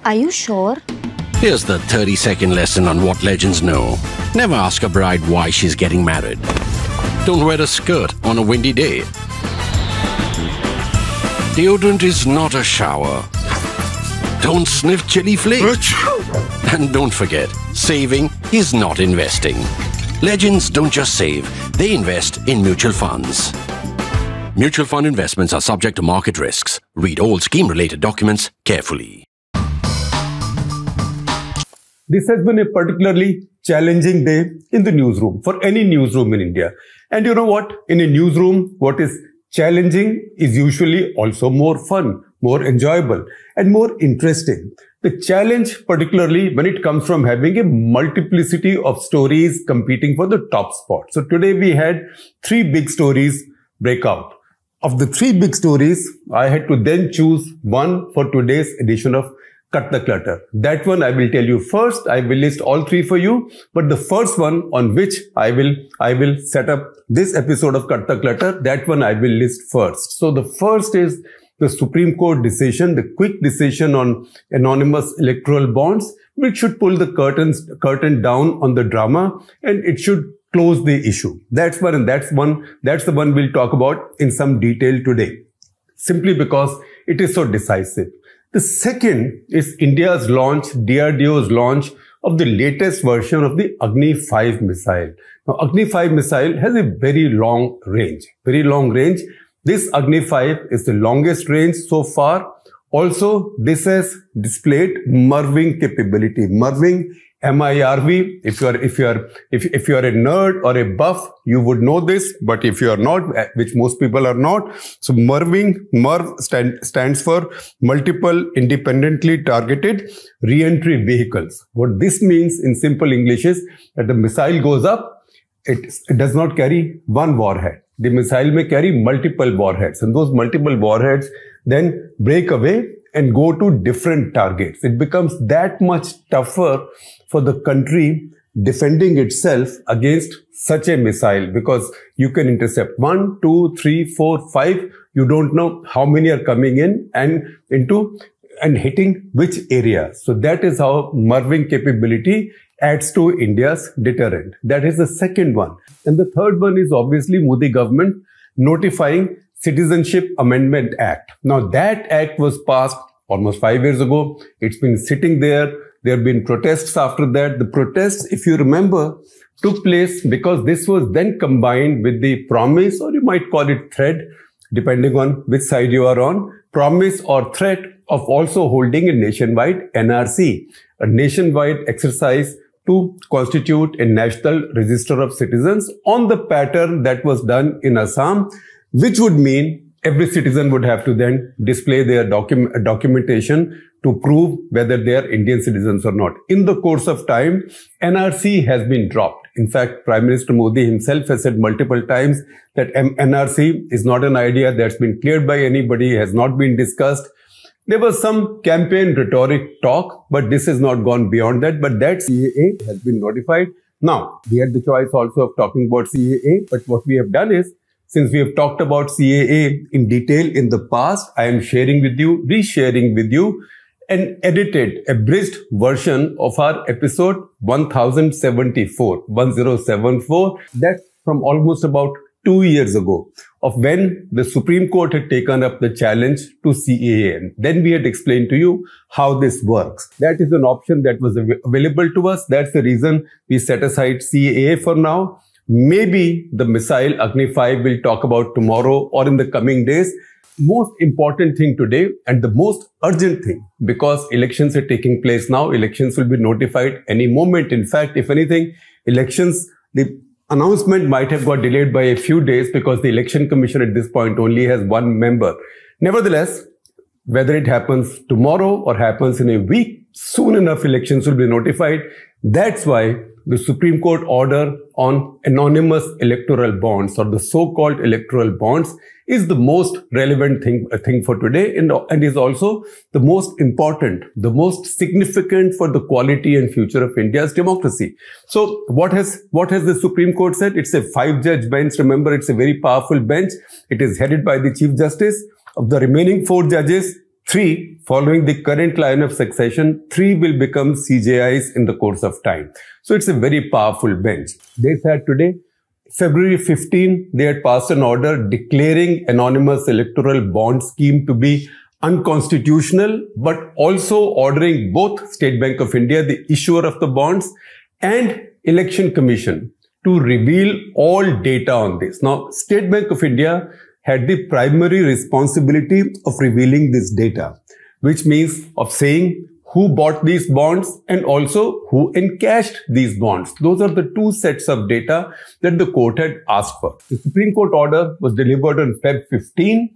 Are you sure? Here's the 30-second lesson on what legends know. Never ask a bride why she's getting married. Don't wear a skirt on a windy day. Deodorant is not a shower. Don't sniff chili flakes. And don't forget, saving is not investing. Legends don't just save, they invest in mutual funds. Mutual fund investments are subject to market risks. Read all scheme-related documents carefully. This has been a particularly challenging day in the newsroom, for any newsroom in India. And you know what? In a newsroom, what is challenging is usually also more fun, more enjoyable, and more interesting. The challenge, particularly when it comes from having a multiplicity of stories competing for the top spot. So today we had 3 big stories break out. Of the 3 big stories, I had to then choose one for today's edition of Cut the Clutter. That one I will tell you first. I will list all 3 for you. But the first one on which I will set up this episode of Cut the Clutter, that one I will list first. So the first is the Supreme Court decision, the quick decision on anonymous electoral bonds, which should pull the curtain down on the drama, and it should close the issue. That's the one we'll talk about in some detail today, simply because it is so decisive. The second is India's launch, DRDO's launch of the latest version of the Agni 5 missile. Now, Agni 5 missile has a very long range. This Agni 5 is the longest range so far. Also, this has displayed MIRVing capability. MIRVing, M-I-R-V. If you are a nerd or a buff, you would know this. But if you are not, which most people are not, so MIRV stands for Multiple Independently Targeted Re-entry Vehicles. What this means in simple English is that the missile goes up, it does not carry one warhead. The missile may carry multiple warheads, and those multiple warheads then break away and go to different targets. It becomes that much tougher for the country defending itself against such a missile, because you can intercept 1, 2, 3, 4, 5. You don't know how many are coming in and hitting which area. So that is how MIRVing capability adds to India's deterrent. That is the second one. And the third one is obviously Modi government notifying Citizenship Amendment Act. Now that act was passed almost 5 years ago. It's been sitting there. There have been protests after that. The protests, if you remember, took place because this was then combined with the promise, or you might call it threat, depending on which side you are on, promise or threat of also holding a nationwide NRC, a nationwide exercise to constitute a National Register of Citizens on the pattern that was done in Assam, which would mean every citizen would have to then display their documentation to prove whether they are Indian citizens or not. In the course of time, NRC has been dropped. In fact, Prime Minister Modi himself has said multiple times that NRC is not an idea that's been cleared by anybody, has not been discussed. There was some campaign rhetoric talk, but this has not gone beyond that. But that CAA has been notified. Now, we had the choice also of talking about CAA, but what we have done is, since we have talked about CAA in detail in the past, I am sharing with you, resharing with you, an edited, abridged version of our episode 1074. That's from almost about 2 years ago, of when the Supreme Court had taken up the challenge to CAA. And then we had explained to you how this works. That is an option that was available to us. That's the reason we set aside CAA for now. Maybe the missile Agni 5 we'll talk about tomorrow or in the coming days. Most important thing today, and the most urgent thing, because elections are taking place now, elections will be notified any moment. In fact, if anything, the announcement might have got delayed by a few days because the Election Commission at this point only has 1 member. Nevertheless, whether it happens tomorrow or happens in a week, soon enough elections will be notified. That's why the Supreme Court order on anonymous electoral bonds, or the so-called electoral bonds, is the most relevant thing for today, and is also the most important, the most significant for the quality and future of India's democracy. So what has the Supreme Court said? It's a 5-judge bench. Remember, it's a very powerful bench. It is headed by the Chief Justice. Of the remaining 4 judges, 3, following the current line of succession, 3 will become CJIs in the course of time. So it's a very powerful bench. They said today, February 15, they had passed an order declaring anonymous electoral bond scheme to be unconstitutional, but also ordering both State Bank of India, the issuer of the bonds, and Election Commission to reveal all data on this. Now, State Bank of India had the primary responsibility of revealing this data, which means of saying who bought these bonds and also who encashed these bonds. Those are the two sets of data that the court had asked for. The Supreme Court order was delivered on Feb 15.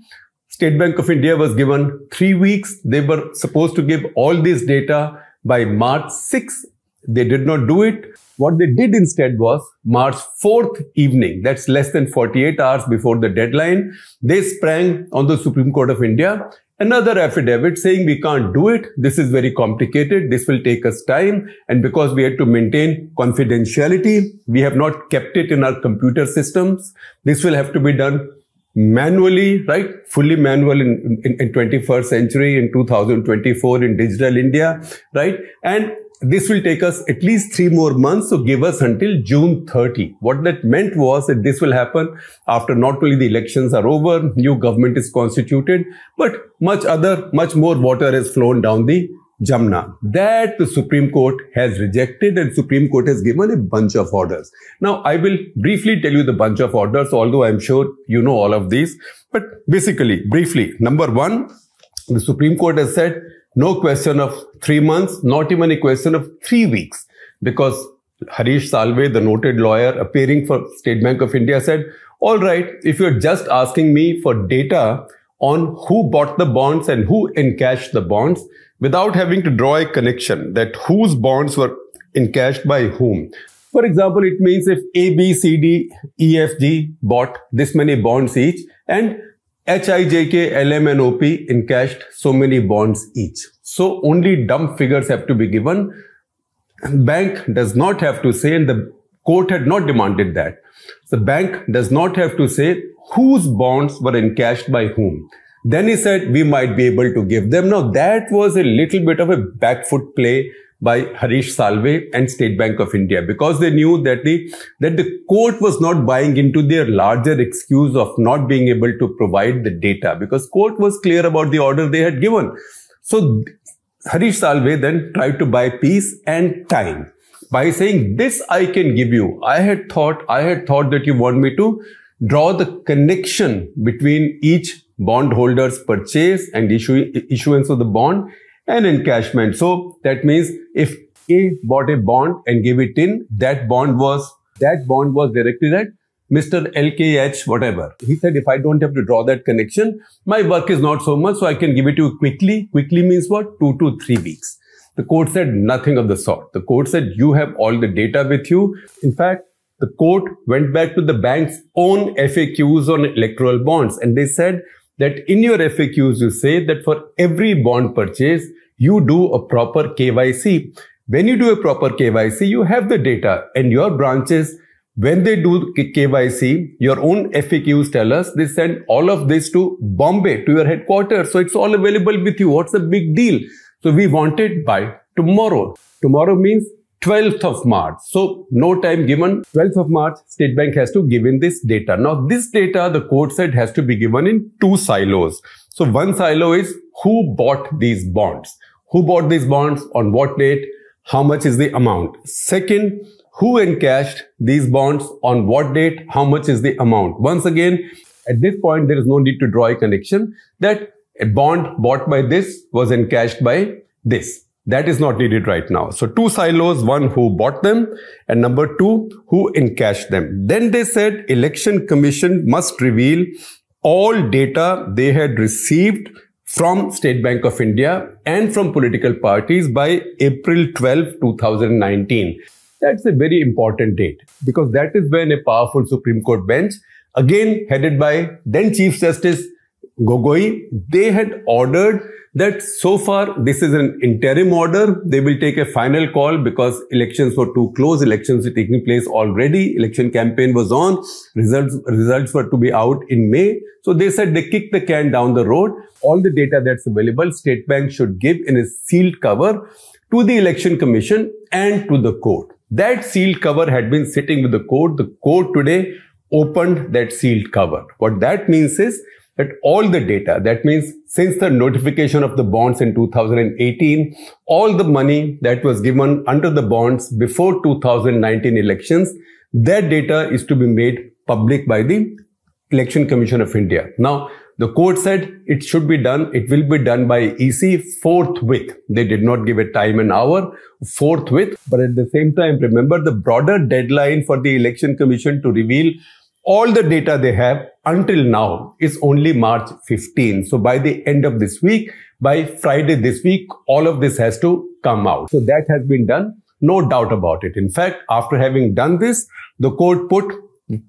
State Bank of India was given 3 weeks. They were supposed to give all this data by March 6. They did not do it. What they did instead was March 4th evening, that's less than 48 hours before the deadline, they sprang on the Supreme Court of India another affidavit saying we can't do it. This is very complicated. This will take us time. And because we had to maintain confidentiality, we have not kept it in our computer systems. This will have to be done manually, right? Fully manual in 21st century, in 2024 in digital India, right? And this will take us at least 3 more months, so give us until June 30. What that meant was that this will happen after not only the elections are over, new government is constituted, but much more water has flown down the Jamna. That the Supreme Court has rejected, and Supreme Court has given a bunch of orders. Now, I will briefly tell you the bunch of orders, although I'm sure you know all of these. But basically, briefly, number 1, the Supreme Court has said, no question of 3 months, not even a question of 3 weeks, because Harish Salve, the noted lawyer appearing for State Bank of India, said, all right, if you're just asking me for data on who bought the bonds and who encashed the bonds, without having to draw a connection that whose bonds were encashed by whom. For example, it means if A, B, C, D, E, F, G bought this many bonds each, and H, I, J, K, L, M and O, P encashed so many bonds each. So only dumb figures have to be given. Bank does not have to say, and the court had not demanded that. The bank does not have to say whose bonds were encashed by whom. Then he said we might be able to give them. Now that was a little bit of a back foot play by Harish Salve and State Bank of India, because they knew that the court was not buying into their larger excuse of not being able to provide the data, because court was clear about the order they had given. So Harish Salve then tried to buy peace and time by saying, this I can give you. I had thought that you want me to draw the connection between each bondholder's purchase and issuance of the bond and encashment. So that means if A bought a bond and gave it in, that bond was directed at Mr. LKH whatever. He said, if I don't have to draw that connection, my work is not so much, so I can give it to you quickly. Quickly means what? 2 to 3 weeks. The court said nothing of the sort. The court said you have all the data with you. In fact, the court went back to the bank's own FAQs on electoral bonds, and they said that in your FAQs, you say that for every bond purchase, you do a proper KYC. When you do a proper KYC, you have the data, and your branches, when they do KYC, your own FAQs tell us they send all of this to Bombay, to your headquarters. So it's all available with you. What's the big deal? So we want it by tomorrow. Tomorrow means 12th of March. So no time given. 12th of March, State Bank has to give in this data. Now this data, the court said, has to be given in 2 silos. So one silo is who bought these bonds. Who bought these bonds, on what date, how much is the amount. Second, who encashed these bonds, on what date, how much is the amount. Once again, at this point, there is no need to draw a connection that a bond bought by this was encashed by this. That is not needed right now. So 2 silos, one who bought them and number 2 who encashed them. Then they said Election Commission must reveal all data they had received from State Bank of India and from political parties by April 12, 2019. That's a very important date, because that is when a powerful Supreme Court bench, again headed by then Chief Justice Gogoi, they had ordered that so far this is an interim order. They will take a final call because elections were too close. Elections were taking place already. Election campaign was on. Results were to be out in May. So they said they kick the can down the road. All the data that's available, State Bank should give in a sealed cover to the Election Commission and to the court. That sealed cover had been sitting with the court. The court today opened that sealed cover. What that means is that all the data, that means since the notification of the bonds in 2018, all the money that was given under the bonds before 2019 elections, that data is to be made public by the Election Commission of India. Now, the court said it should be done. It will be done by EC forthwith. They did not give a time and hour, forthwith. But at the same time, remember the broader deadline for the Election Commission to reveal all the data they have until now is only March 15. So by the end of this week, by Friday this week, all of this has to come out. So that has been done. No doubt about it. In fact, after having done this, the court put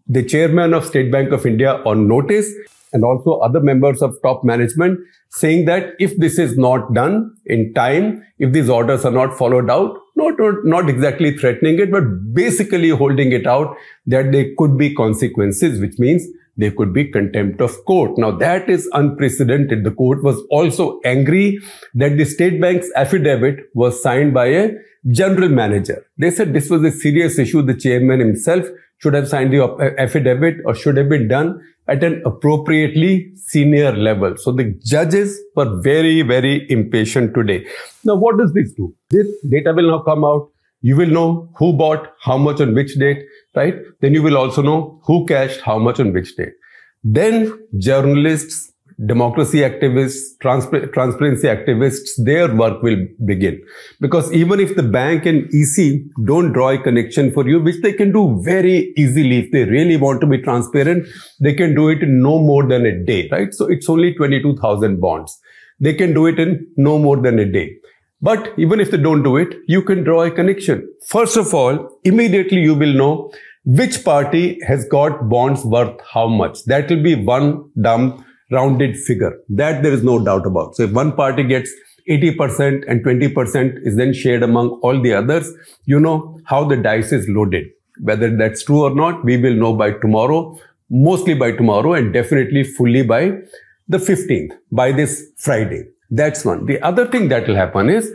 the chairman of State Bank of India on notice and also other members of top management saying that if this is not done in time, if these orders are not followed out, not exactly threatening it, but basically holding it out, that there could be consequences, which means there could be contempt of court. Now that is unprecedented. The court was also angry that the State Bank's affidavit was signed by a general manager. They said this was a serious issue. The chairman himself should have signed the affidavit or should have been done at an appropriately senior level. So the judges were very, very impatient today. Now, what does this do? This data will now come out. You will know who bought how much on which date, right? Then you will also know who cashed how much on which date. Then journalists, democracy activists, transparency activists, their work will begin. Because even if the bank and EC don't draw a connection for you, which they can do very easily, if they really want to be transparent, they can do it in no more than a day, right? So it's only 22,000 bonds. They can do it in no more than a day. But even if they don't do it, you can draw a connection. First of all, immediately you will know which party has got bonds worth how much. That will be one dumb rounded figure. That there is no doubt about. So if one party gets 80% and 20% is then shared among all the others, you know how the dice is loaded. Whether that's true or not, we will know by tomorrow, mostly by tomorrow and definitely fully by the 15th, by this Friday. That's one. The other thing that will happen is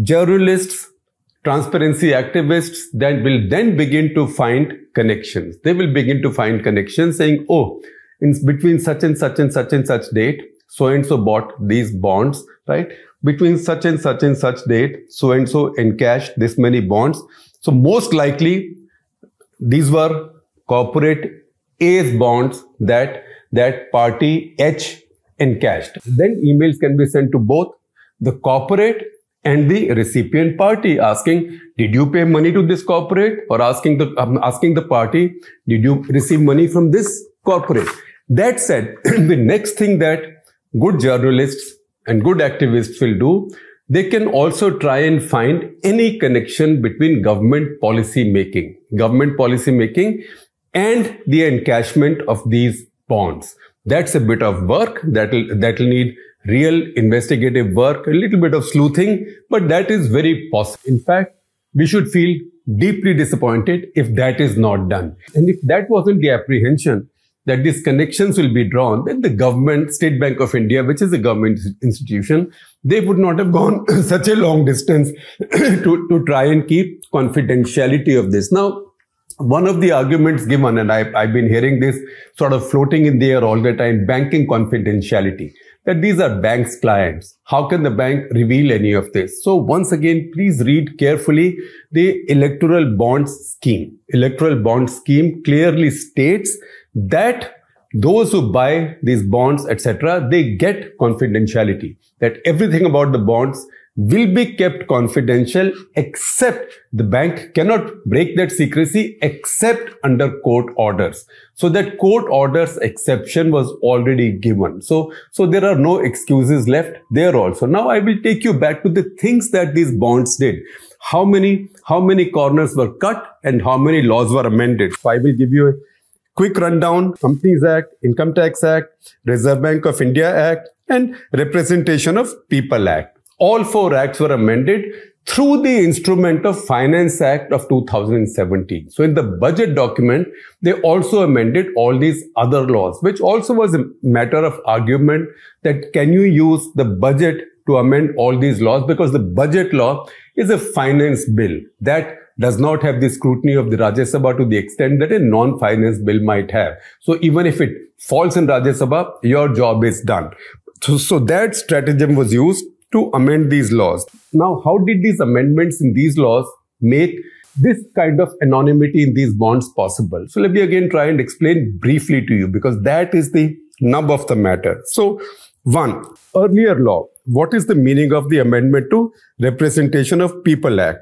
journalists, transparency activists that will then begin to find connections. They will begin to find connections saying, oh, in between such and such and such and such date, so and so bought these bonds, right? Between such and such and such date, so and so encashed this many bonds. So most likely, these were corporate A's bonds that party H encashed. Then emails can be sent to both the corporate and the recipient party asking, did you pay money to this corporate? Or asking the party, did you receive money from this corporate? That said, the next thing that good journalists and good activists will do, they can also try and find any connection between government policy making and the encashment of these bonds. That's a bit of work that'll need real investigative work, a little bit of sleuthing, but that is very possible. In fact, we should feel deeply disappointed if that is not done. And if that wasn't the apprehension, that these connections will be drawn, then the government, State Bank of India, which is a government institution, they would not have gone such a long distance to try and keep confidentiality of this. Now, one of the arguments given, and I've been hearing this sort of floating in the air all the time, banking confidentiality, that these are bank's clients. How can the bank reveal any of this? So once again, please read carefully the electoral bonds scheme. Electoral bond scheme clearly states that those who buy these bonds, etc., they get confidentiality, that everything about the bonds will be kept confidential, except the bank cannot break that secrecy except under court orders. So that court orders exception was already given. So there are no excuses left there also. Now I will take you back to the things that these bonds did. How many corners were cut and how many laws were amended. So I will give you a quick rundown: Companies Act, Income Tax Act, Reserve Bank of India Act, and Representation of People Act. All four acts were amended through the instrument of Finance Act of 2017. So in the budget document, they also amended all these other laws, which also was a matter of argument that can you use the budget to amend all these laws, because the budget law is a finance bill that does not have the scrutiny of the Rajya Sabha to the extent that a non-finance bill might have. So even if it falls in Rajya Sabha, your job is done. So that stratagem was used to amend these laws. Now, how did these amendments in these laws make this kind of anonymity in these bonds possible? So let me again try and explain briefly to you, because that is the nub of the matter. So, one, earlier law. What is the meaning of the amendment to Representation of People Act?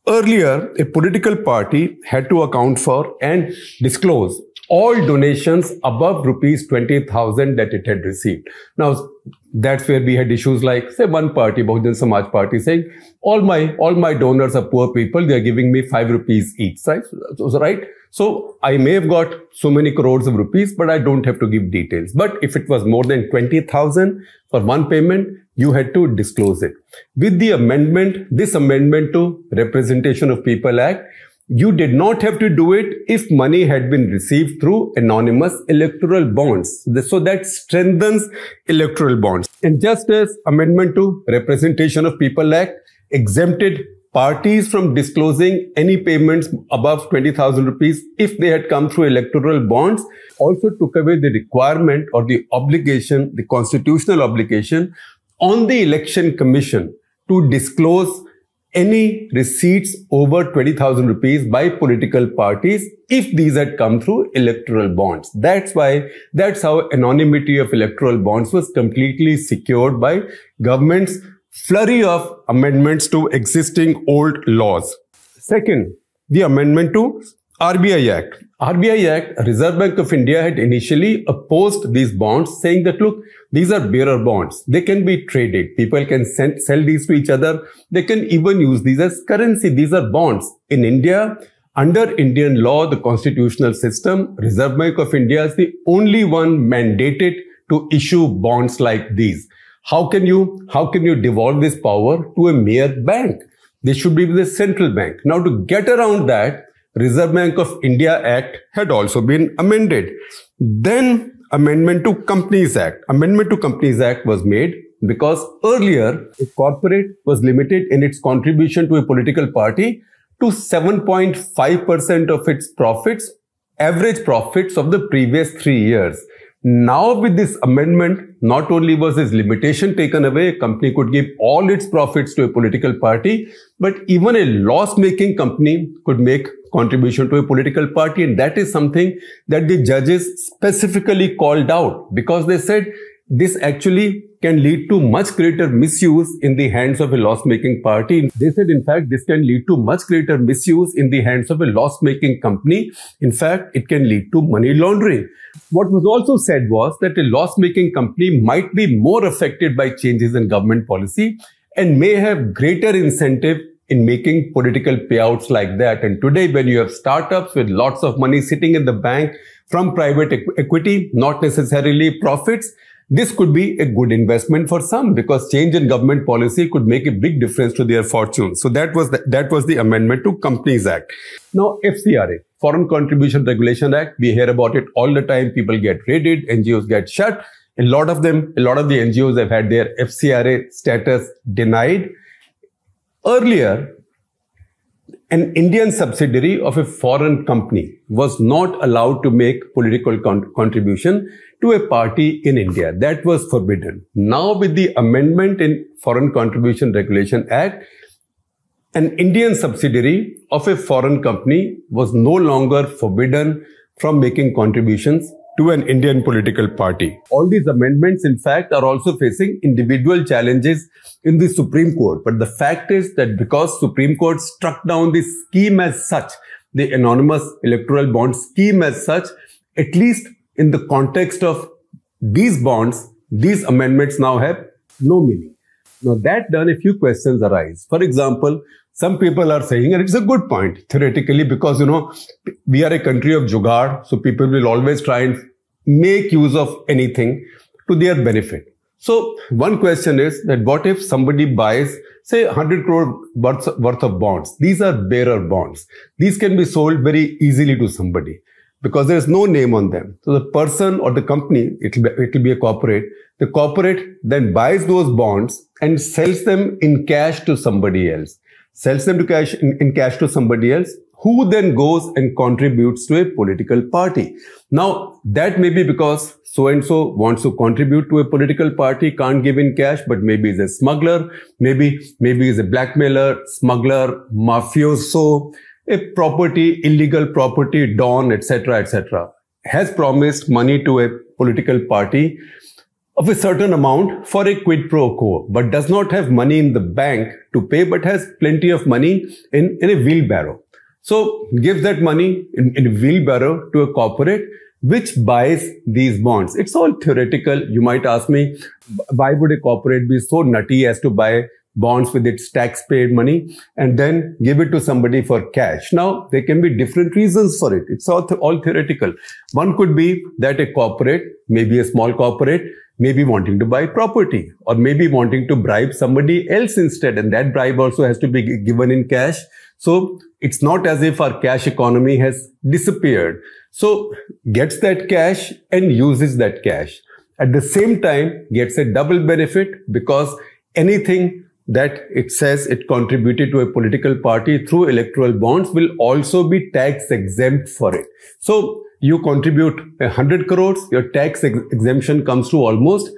Earlier, a political party had to account for and disclose all donations above rupees 20,000 that it had received. Now, that's where we had issues like, say, one party, Bahujan Samaj Party, saying, all my donors are poor people, they are giving me 5 rupees each, right? So I may have got so many crores of rupees, but I don't have to give details. But if it was more than 20,000 for one payment, you had to disclose it. With the amendment, this amendment to Representation of People Act, you did not have to do it if money had been received through anonymous electoral bonds. So that strengthens electoral bonds. And just as amendment to Representation of People Act exempted parties from disclosing any payments above 20,000 rupees if they had come through electoral bonds, also took away the requirement or the obligation, the constitutional obligation on the Election Commission to disclose any receipts over 20,000 rupees by political parties if these had come through electoral bonds. That's how anonymity of electoral bonds was completely secured by government's flurry of amendments to existing old laws. Second, the amendment to RBI Act. RBI Act, Reserve Bank of India had initially opposed these bonds, saying that, look, these are bearer bonds. They can be traded. People can sell these to each other. They can even use these as currency. These are bonds. In India, under Indian law, the constitutional system, Reserve Bank of India is the only one mandated to issue bonds like these. How can you devolve this power to a mere bank? They should be with the central bank. Now, to get around that, Reserve Bank of India Act had also been amended. Then Amendment to Companies Act. Amendment to Companies Act was made because earlier a corporate was limited in its contribution to a political party to 7.5% of its profits, average profits of the previous 3 years. Now with this amendment, not only was this limitation taken away, a company could give all its profits to a political party, but even a loss-making company could make contribution to a political party. And that is something that the judges specifically called out, because they said this actually can lead to much greater misuse in the hands of a loss-making party. They said, in fact, this can lead to much greater misuse in the hands of a loss-making company. In fact, it can lead to money laundering. What was also said was that a loss-making company might be more affected by changes in government policy and may have greater incentive in making political payouts like that. And today, when you have startups with lots of money sitting in the bank from private equity, not necessarily profits, this could be a good investment for some, because change in government policy could make a big difference to their fortunes. So that was the amendment to Companies Act. Now, FCRA, Foreign Contribution Regulation Act, we hear about it all the time. People get raided, NGOs get shut. A lot of the NGOs have had their FCRA status denied. Earlier, an Indian subsidiary of a foreign company was not allowed to make political contribution to a party in India. That was forbidden. Now, with the amendment in Foreign Contribution Regulation Act, an Indian subsidiary of a foreign company was no longer forbidden from making contributions to an Indian political party. All these amendments, in fact, are also facing individual challenges in the Supreme Court. But the fact is that because Supreme Court struck down the scheme as such, the anonymous electoral bond scheme as such, at least in the context of these bonds, these amendments now have no meaning. Now that done, a few questions arise. For example, some people are saying, and it's a good point theoretically, because, we are a country of jugaad, so people will always try and make use of anything to their benefit. So one question is that what if somebody buys, say, 100 crore worth of bonds? These are bearer bonds. These can be sold very easily to somebody because there is no name on them. So the person or the company, it will be a corporate. The corporate then buys those bonds and sells them in cash to somebody else. Sells them in cash to somebody else, who then goes and contributes to a political party. Now, that may be because so-and-so wants to contribute to a political party, can't give in cash, but maybe he's a smuggler, maybe he's a blackmailer, smuggler, mafioso, a illegal property, don, etc., etc., has promised money to a political party of a certain amount for a quid pro quo, but does not have money in the bank to pay, but has plenty of money in a wheelbarrow. So gives that money in a wheelbarrow to a corporate, which buys these bonds. It's all theoretical. You might ask me, why would a corporate be so nutty as to buy bonds with its tax-paid money and then give it to somebody for cash? Now, there can be different reasons for it. It's all theoretical. One could be that a corporate, maybe a small corporate, maybe wanting to buy property, or maybe wanting to bribe somebody else instead, and that bribe also has to be given in cash. So it's not as if our cash economy has disappeared. So gets that cash and uses that cash. At the same time, gets a double benefit because anything that it says it contributed to a political party through electoral bonds will also be tax exempt for it. So you contribute 100 crores, your tax exemption comes to almost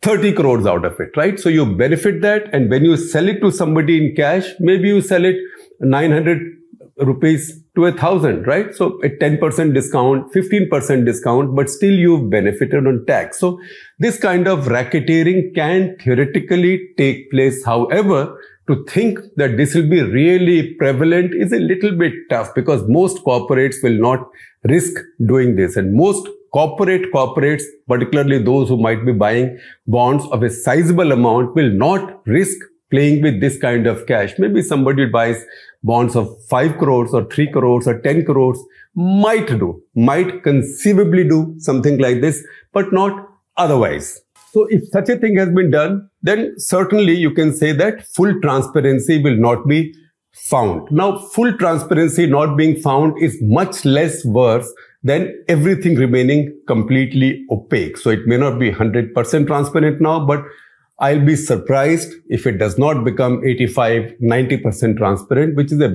30 crores out of it, right? So you benefit that, and when you sell it to somebody in cash, maybe you sell it 900 rupees to 1,000, right? So a 10% discount, 15% discount, but still you've benefited on tax. So this kind of racketeering can theoretically take place. However, to think that this will be really prevalent is a little bit tough, because most corporates will not risk doing this, and most corporates, particularly those who might be buying bonds of a sizable amount, will not risk playing with this kind of cash. Maybe somebody buys bonds of 5 crores or 3 crores or 10 crores, might conceivably do something like this, but not otherwise. So if such a thing has been done, then certainly you can say that full transparency will not be found. Now, full transparency not being found is much less worse than everything remaining completely opaque. So it may not be 100% transparent now, but I'll be surprised if it does not become 85, 90% transparent, which is a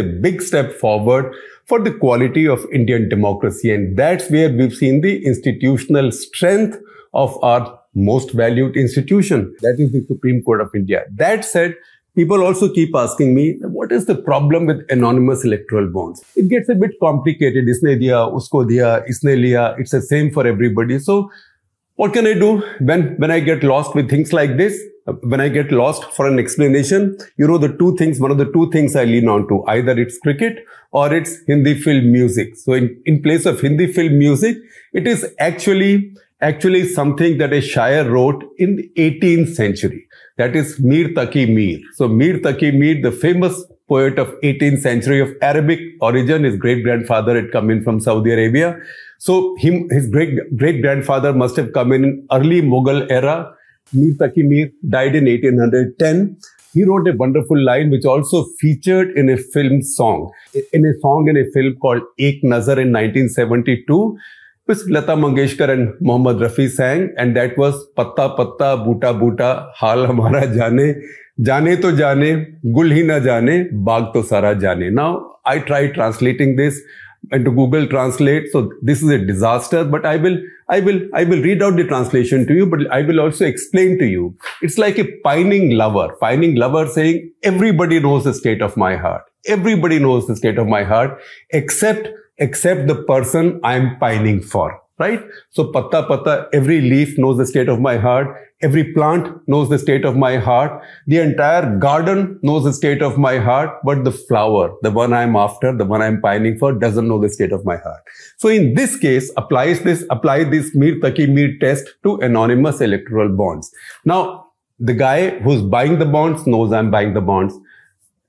big step forward for the quality of Indian democracy. And that's where we've seen the institutional strength of our most valued institution, that is the Supreme Court of India. That said, people also keep asking me, what is the problem with anonymous electoral bonds? It gets a bit complicated. Isne diya, usko diya, isne liya. It's the same for everybody. So what can I do when I get lost with things like this? When I get lost for an explanation, one of the two things I lean on to, either it's cricket or it's Hindi film music. So in place of Hindi film music, it is actually something that a Shair wrote in the 18th century. That is Mir Taki Mir. So Mir Taki Mir, the famous poet of 18th century of Arabic origin, his great-grandfather had come in from Saudi Arabia. So his great-grandfather must have come in early Mughal era. Mir Taki Mir died in 1810. He wrote a wonderful line which also featured in a film song. In a film called Ek Nazar in 1972, which Lata Mangeshkar and Mohammad Rafi sang, and that was Patta Patta, Boota Boota, Hal Hamara Jane to Jane, Gul hi na Jane, Baag to Sara Jane. Now, I tried translating this into Google Translate, so this is a disaster, but I will read out the translation to you, but I will also explain to you. It's like a pining lover saying, everybody knows the state of my heart. Everybody knows the state of my heart, except the person I'm pining for, right? So patta patta, every leaf knows the state of my heart. Every plant knows the state of my heart. The entire garden knows the state of my heart. But the flower, the one I'm after, the one I'm pining for, doesn't know the state of my heart. So in this case, apply this Mir Taki Mir test to anonymous electoral bonds. Now, the guy who's buying the bonds knows I'm buying the bonds.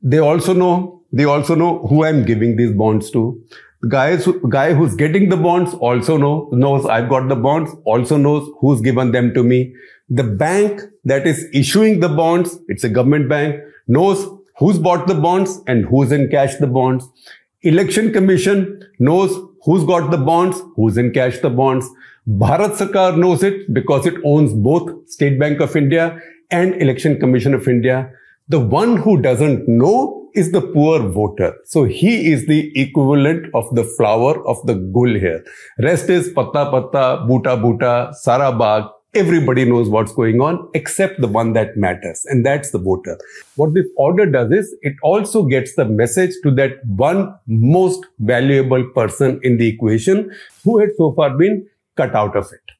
They also know who I'm giving these bonds to. The guy who's getting the bonds also knows I've got the bonds, also knows who's given them to me. The bank that is issuing the bonds, it's a government bank, knows who's bought the bonds and who's encashed the bonds. Election Commission knows who's got the bonds, who's encashed the bonds. Bharat Sarkar knows it because it owns both State Bank of India and Election Commission of India. The one who doesn't know is the poor voter. So he is the equivalent of the flower of the gul here. Rest is patta patta, boota boota, sara baag. Everybody knows what's going on except the one that matters, and that's the voter. What this order does is it also gets the message to that one most valuable person in the equation who had so far been cut out of it.